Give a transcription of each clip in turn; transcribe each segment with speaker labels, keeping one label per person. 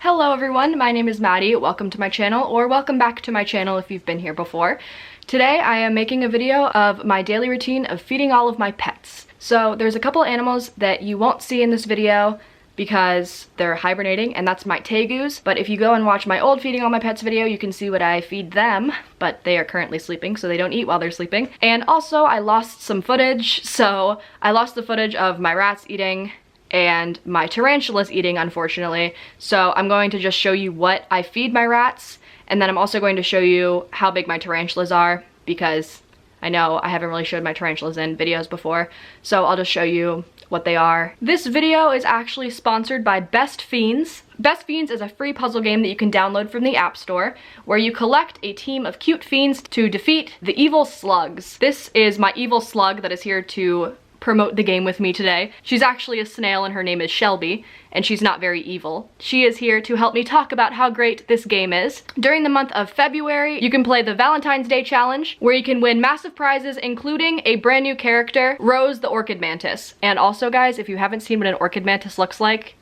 Speaker 1: Hello everyone, my name is Maddie. Welcome to my channel, or welcome back to my channel if you've been here before. Today I am making a video of my daily routine of feeding all of my pets. So there's a couple animals that you won't see in this video because they're hibernating, and that's my tegus. But if you go and watch my old feeding all my pets video, you can see what I feed them, but they are currently sleeping, so they don't eat while they're sleeping. And also I lost some footage, so I lost the footage of my rats eating and my tarantulas eating, unfortunately. So I'm going to just show you what I feed my rats, and then I'm also going to show you how big my tarantulas are, because I know I haven't really showed my tarantulas in videos before, so I'll just show you what they are. This video is actually sponsored by Best Fiends. Best Fiends is a free puzzle game that you can download from the App Store, where you collect a team of cute fiends to defeat the evil slugs. This is my evil slug that is here to promote the game with me today. She's actually a snail and her name is Shelby, and she's not very evil. She is here to help me talk about how great this game is. During the month of February, you can play the Valentine's Day Challenge, where you can win massive prizes, including a brand new character, Rose the Orchid Mantis. And also, guys, if you haven't seen what an orchid mantis looks like,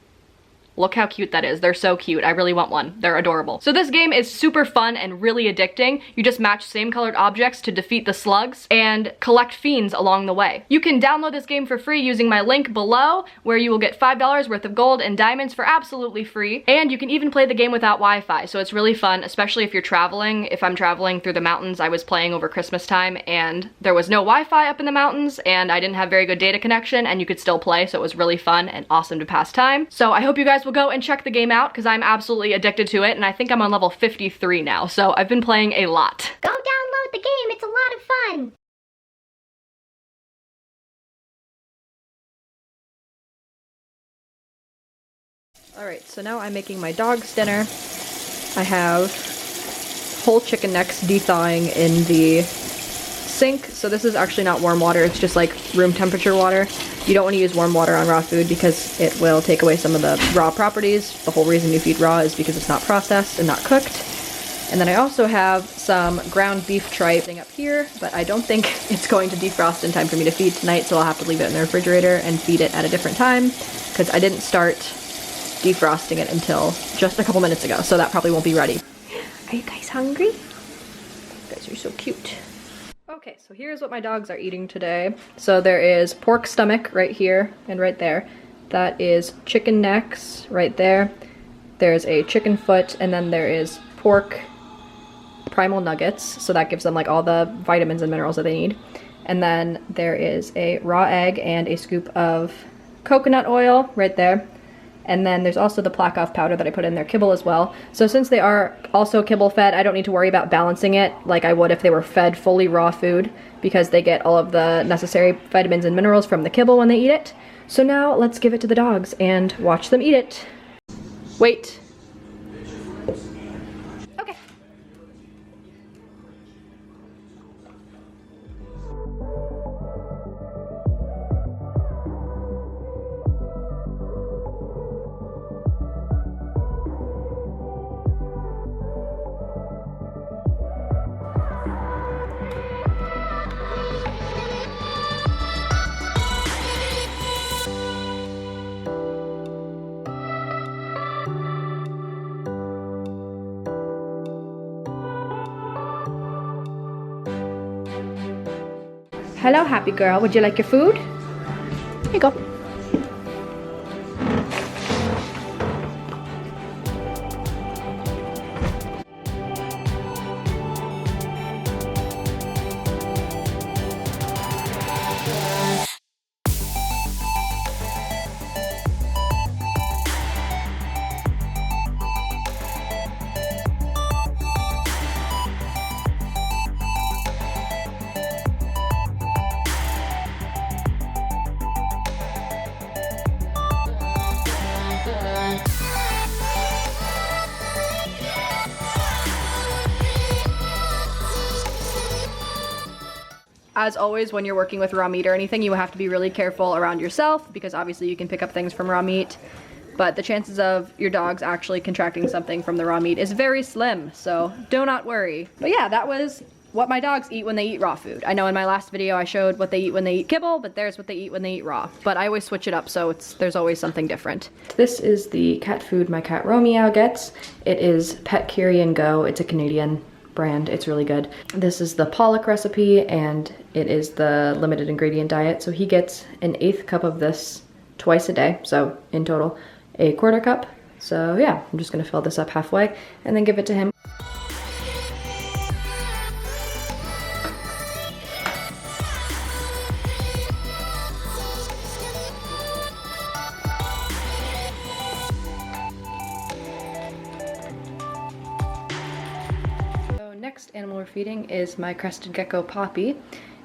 Speaker 1: look how cute that is. They're so cute. I really want one. They're adorable. So this game is super fun and really addicting. You just match same colored objects to defeat the slugs and collect fiends along the way. You can download this game for free using my link below, where you will get $5 worth of gold and diamonds for absolutely free. And you can even play the game without Wi-Fi, so it's really fun, especially if you're traveling. If I'm traveling through the mountains, I was playing over Christmas time and there was no Wi-Fi up in the mountains and I didn't have very good data connection, and you could still play, so it was really fun and awesome to pass time. So I hope you guys will go and check the game out, because I'm absolutely addicted to it, and I think I'm on level 53 now, so I've been playing a lot.
Speaker 2: Go download the game, it's a lot of fun!
Speaker 1: Alright, so now I'm making my dog's dinner. I have whole chicken necks de-thawing in the sink. So this is actually not warm water, it's just like room temperature water. You don't want to use warm water on raw food because it will take away some of the raw properties. The whole reason you feed raw is because it's not processed and not cooked. And then I also have some ground beef tripe up here, but I don't think it's going to defrost in time for me to feed tonight, so I'll have to leave it in the refrigerator and feed it at a different time, because I didn't start defrosting it until just a couple minutes ago, so that probably won't be ready. Are you guys hungry? You guys are so cute. Okay, so here's what my dogs are eating today. So there is pork stomach right here and right there. That is chicken necks right there. There's a chicken foot, and then there is pork primal nuggets. So that gives them like all the vitamins and minerals that they need. And then there is a raw egg and a scoop of coconut oil right there. And then there's also the plaque off powder that I put in their kibble as well. So since they are also kibble fed, I don't need to worry about balancing it like I would if they were fed fully raw food, because they get all of the necessary vitamins and minerals from the kibble when they eat it. So now let's give it to the dogs and watch them eat it. Wait. Okay. Hello, happy girl. Would you like your food? Here you go. As always, when you're working with raw meat or anything, you have to be really careful around yourself, because obviously you can pick up things from raw meat, but the chances of your dogs actually contracting something from the raw meat is very slim, so do not worry. But yeah, that was what my dogs eat when they eat raw food. I know in my last video I showed what they eat when they eat kibble, but there's what they eat when they eat raw. But I always switch it up, so there's always something different. This is the cat food my cat Romeo gets. It is Pet Curie and Go. It's a Canadian brand. It's really good. This is the Pollock recipe, and it is the limited ingredient diet. So he gets an 1/8 cup of this twice a day. So in total, a 1/4 cup. So yeah, I'm just gonna fill this up halfway and then give it to him. Next animal we're feeding is my crested gecko Poppy,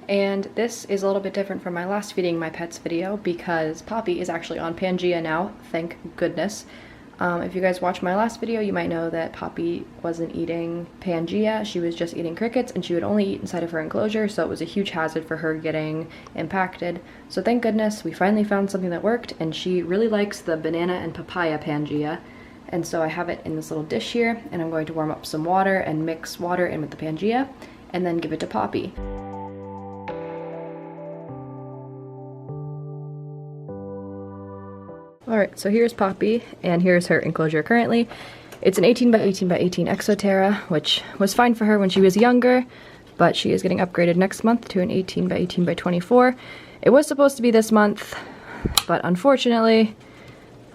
Speaker 1: and this is a little bit different from my last feeding my pets video because Poppy is actually on Pangea now, thank goodness. If you guys watched my last video, you might know that Poppy wasn't eating Pangea, she was just eating crickets, and she would only eat inside of her enclosure, so it was a huge hazard for her getting impacted. So thank goodness we finally found something that worked, and she really likes the banana and papaya Pangea. And so I have it in this little dish here, and I'm going to warm up some water and mix water in with the Pangea, and then give it to Poppy. Alright, so here's Poppy, and here's her enclosure currently. It's an 18 by 18 by 18 Exoterra, which was fine for her when she was younger, but she is getting upgraded next month to an 18 by 18 by 24. It was supposed to be this month, but unfortunately,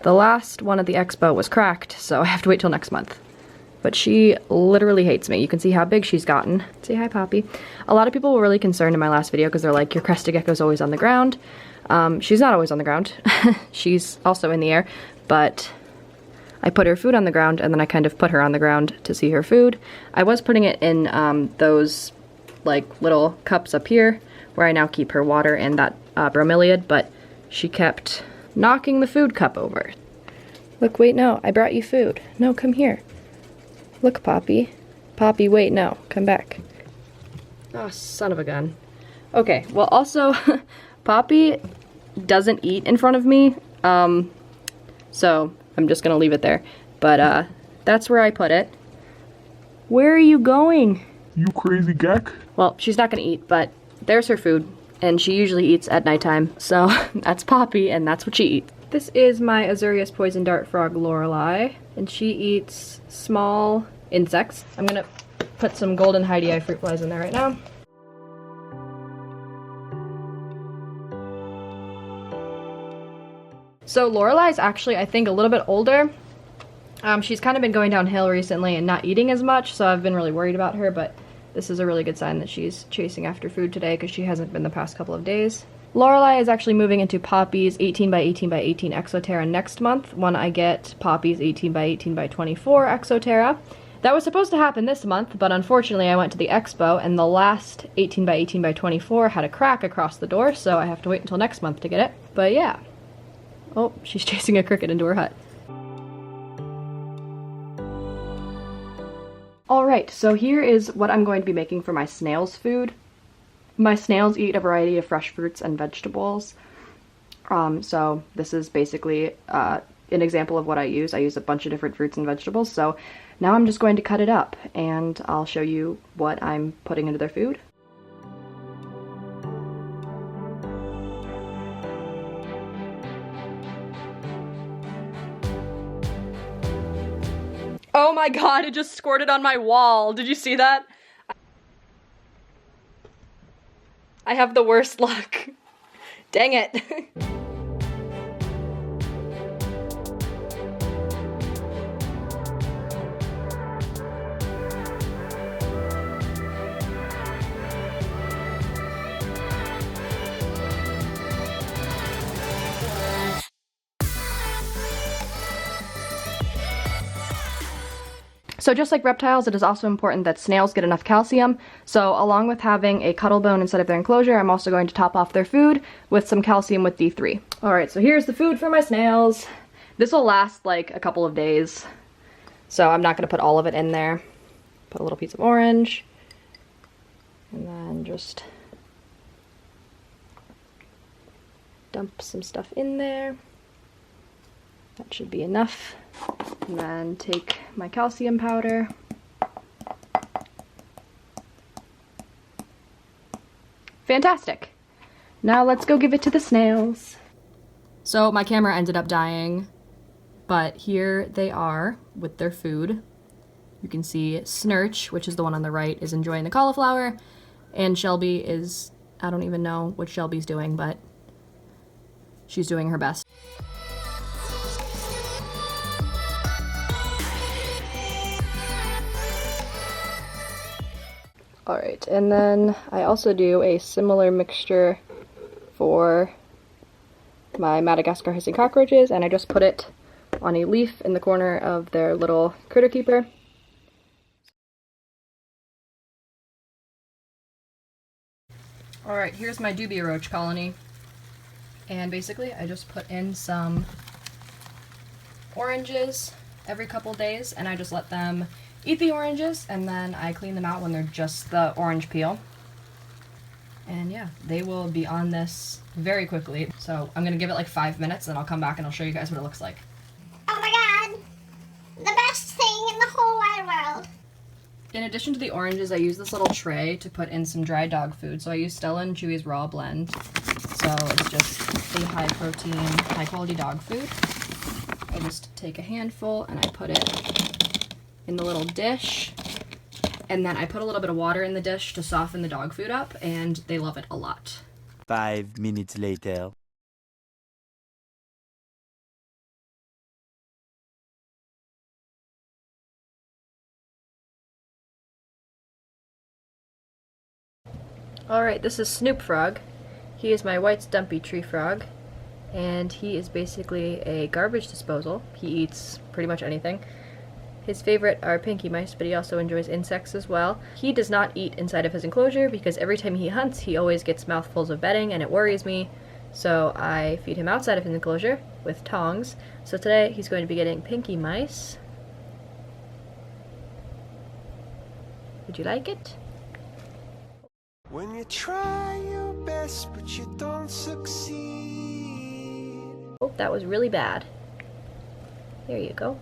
Speaker 1: the last one at the expo was cracked, so I have to wait till next month. But she literally hates me. You can see how big she's gotten. Say hi, Poppy. A lot of people were really concerned in my last video because they're like, your crested gecko's always on the ground. She's not always on the ground. She's also in the air, but I put her food on the ground and then I kind of put her on the ground to see her food. I was putting it in those like little cups up here where I now keep her water and that bromeliad, but she kept knocking the food cup over. Look, wait, no, I brought you food. No, come here. Look, Poppy. Poppy, wait, no, come back. Oh, son of a gun. Okay, well, also, Poppy doesn't eat in front of me, so I'm just gonna leave it there. But, that's where I put it. Where are you going?
Speaker 3: You crazy geck?
Speaker 1: Well, she's not gonna eat, but there's her food. And she usually eats at nighttime, so that's Poppy, and that's what she eats. This is my Azurius poison dart frog Lorelei, and she eats small insects. I'm gonna put some golden Heidi fruit flies in there right now. So Lorelei's actually, I think, a little bit older. She's kind of been going downhill recently and not eating as much, so I've been really worried about her, but this is a really good sign that she's chasing after food today because she hasn't been the past couple of days. Lorelei is actually moving into Poppy's 18 by 18 by 18 Exoterra next month when I get Poppy's 18 by 18 by 24 Exoterra. That was supposed to happen this month, but unfortunately I went to the expo and the last 18 by 18 by 24 had a crack across the door, so I have to wait until next month to get it. But yeah. Oh, she's chasing a cricket into her hut. Alright, so here is what I'm going to be making for my snails food. My snails eat a variety of fresh fruits and vegetables. So this is basically an example of what I use. I use a bunch of different fruits and vegetables, so now I'm just going to cut it up and I'll show you what I'm putting into their food. Oh my god, it just squirted on my wall. Did you see that? I have the worst luck. Dang it. So just like reptiles, it is also important that snails get enough calcium. So along with having a cuttle bone inside of their enclosure, I'm also going to top off their food with some calcium with D3. Alright, so here's the food for my snails. This will last like a couple of days, so I'm not going to put all of it in there. Put a little piece of orange, and then just dump some stuff in there. That should be enough. And then take my calcium powder. Fantastic. Now let's go give it to the snails. So my camera ended up dying, but here they are with their food. You can see Snurch, which is the one on the right, is enjoying the cauliflower, and Shelby is, I don't even know what Shelby's doing, but she's doing her best. Alright, and then I also do a similar mixture for my Madagascar hissing cockroaches, and I just put it on a leaf in the corner of their little critter keeper. Alright, here's my dubia roach colony, and basically I just put in some oranges every couple days, and I just let them eat the oranges, and then I clean them out when they're just the orange peel. And yeah, they will be on this very quickly. So I'm gonna give it like 5 minutes, and I'll come back and I'll show you guys what it looks like.
Speaker 2: Oh my god! The best thing in the whole wide world!
Speaker 1: In addition to the oranges, I use this little tray to put in some dry dog food. So I use Stella and Chewy's Raw Blend. So it's just a high protein, high quality dog food. I just take a handful and I put it in the little dish. And then I put a little bit of water in the dish to soften the dog food up, and they love it a lot.
Speaker 3: 5 minutes later.
Speaker 1: Alright, this is Snoop Frog. He is my white stumpy tree frog, and he is basically a garbage disposal. He eats pretty much anything. His favorite are pinky mice, but he also enjoys insects as well. He does not eat inside of his enclosure because every time he hunts, he always gets mouthfuls of bedding, and it worries me. So I feed him outside of his enclosure with tongs. So today he's going to be getting pinky mice. Would you like it?
Speaker 4: When you try your best but you don't succeed.
Speaker 1: Oh, that was really bad. There you go.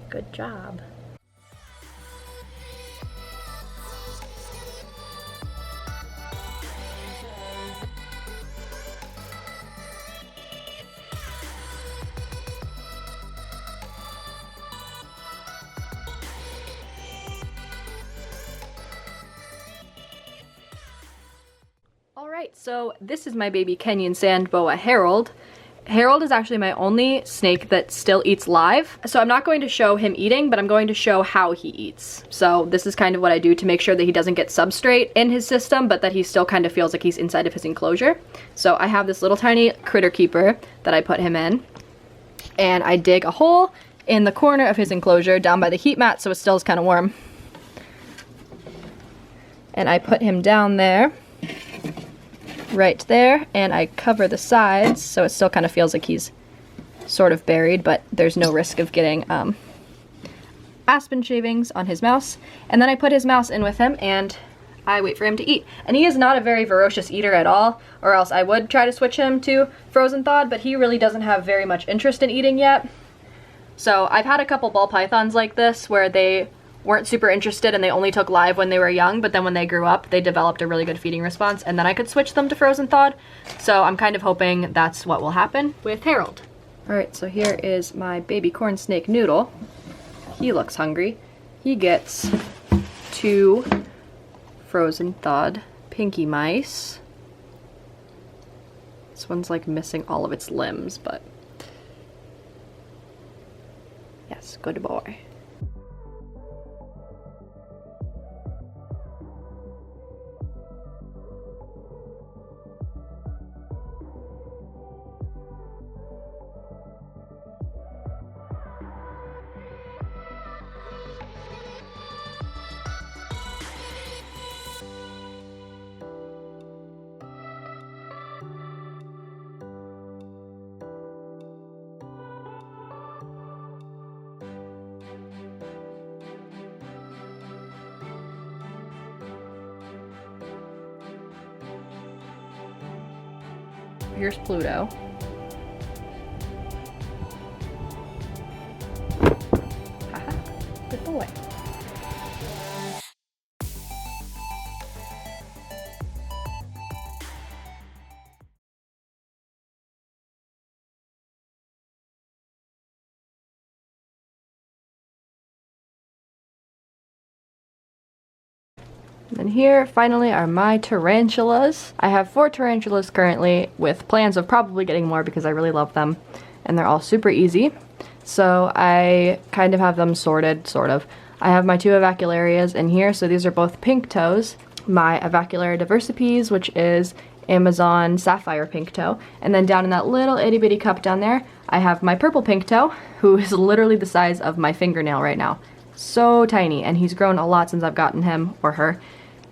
Speaker 1: Good job. Alright, so this is my baby Kenyan sand boa Harold. Harold is actually my only snake that still eats live. So I'm not going to show him eating, but I'm going to show how he eats. So this is kind of what I do to make sure that he doesn't get substrate in his system, but that he still kind of feels like he's inside of his enclosure. So I have this little tiny critter keeper that I put him in, and I dig a hole in the corner of his enclosure down by the heat mat so it still is kind of warm. And I put him down there. Right there, and I cover the sides so it still kind of feels like he's sort of buried, but there's no risk of getting aspen shavings on his mouse. And then I put his mouse in with him, and I wait for him to eat. And he is not a very ferocious eater at all, or else I would try to switch him to frozen thawed, but he really doesn't have very much interest in eating yet. So I've had a couple ball pythons like this where they weren't super interested and they only took live when they were young, but then when they grew up they developed a really good feeding response, and then I could switch them to frozen thawed. So I'm kind of hoping that's what will happen with Harold. Alright, so here is my baby corn snake Noodle. He looks hungry. He gets 2 frozen thawed pinky mice. This one's like missing all of its limbs, but yes, good boy. Here's Pluto. Haha, good boy. And then here, finally, are my tarantulas. I have 4 tarantulas currently, with plans of probably getting more because I really love them. And they're all super easy. So I kind of have them sorted, sort of. I have my 2 avicularias in here, so these are both pink toes. My Avicularia diversipes, which is Amazon sapphire pink toe. And then down in that little itty bitty cup down there, I have my purple pink toe, who is literally the size of my fingernail right now. So tiny, and he's grown a lot since I've gotten him, or her.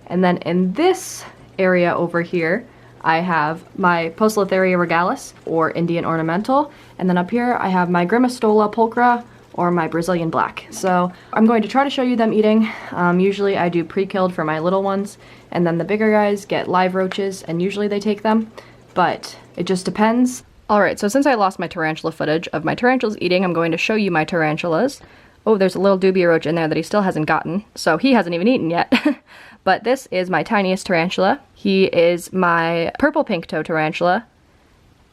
Speaker 1: And then in this area over here, I have my Poecilotheria regalis, or Indian ornamental, and then up here I have my Grammostola pulchra, or my Brazilian black. So I'm going to try to show you them eating. Usually I do pre-killed for my little ones, and then the bigger guys get live roaches, and usually they take them, but it just depends. Alright, so since I lost my tarantula footage of my tarantulas eating, I'm going to show you my tarantulas. Oh, there's a little dubia roach in there that he still hasn't gotten, so he hasn't even eaten yet. But this is my tiniest tarantula. He is my purple pink toe tarantula,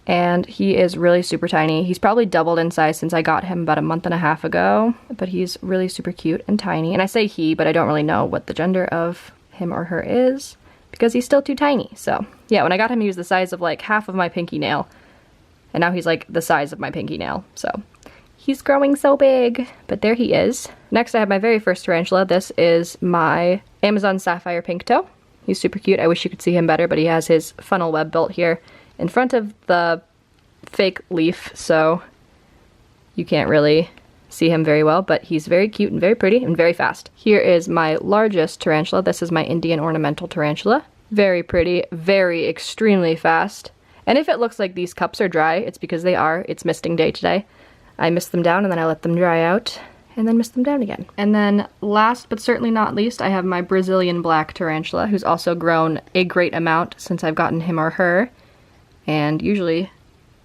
Speaker 1: and he is really super tiny. He's probably doubled in size since I got him about a month and a half ago, but he's really super cute and tiny. And I say he, but I don't really know what the gender of him or her is because he's still too tiny. So yeah, when I got him, he was the size of like half of my pinky nail, and now he's like the size of my pinky nail. So he's growing so big, but there he is. Next I have my very first tarantula. This is my Amazon sapphire pink toe. He's super cute. I wish you could see him better, but he has his funnel web built here in front of the fake leaf, so you can't really see him very well, but he's very cute and very pretty and very fast. Here is my largest tarantula. This is my Indian ornamental tarantula. Very pretty, very extremely fast. And if it looks like these cups are dry, it's because they are. It's misting day today. I mist them down and then I let them dry out and then mist them down again. And then last but certainly not least, I have my Brazilian black tarantula, who's also grown a great amount since I've gotten him or her. And usually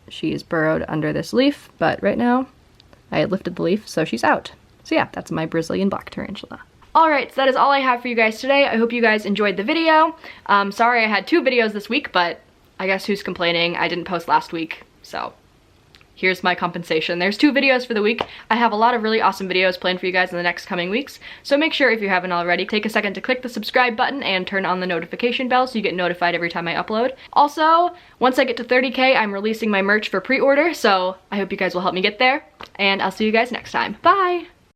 Speaker 1: she's burrowed under this leaf, but right now I had lifted the leaf, so she's out. So yeah, that's my Brazilian black tarantula. Alright, so that is all I have for you guys today. I hope you guys enjoyed the video. Sorry I had 2 videos this week, but I guess who's complaining? I didn't post last week, so here's my compensation. There's 2 videos for the week. I have a lot of really awesome videos planned for you guys in the next coming weeks, so make sure if you haven't already, take a second to click the subscribe button and turn on the notification bell so you get notified every time I upload. Also, once I get to 30K, I'm releasing my merch for pre-order, so I hope you guys will help me get there, and I'll see you guys next time. Bye!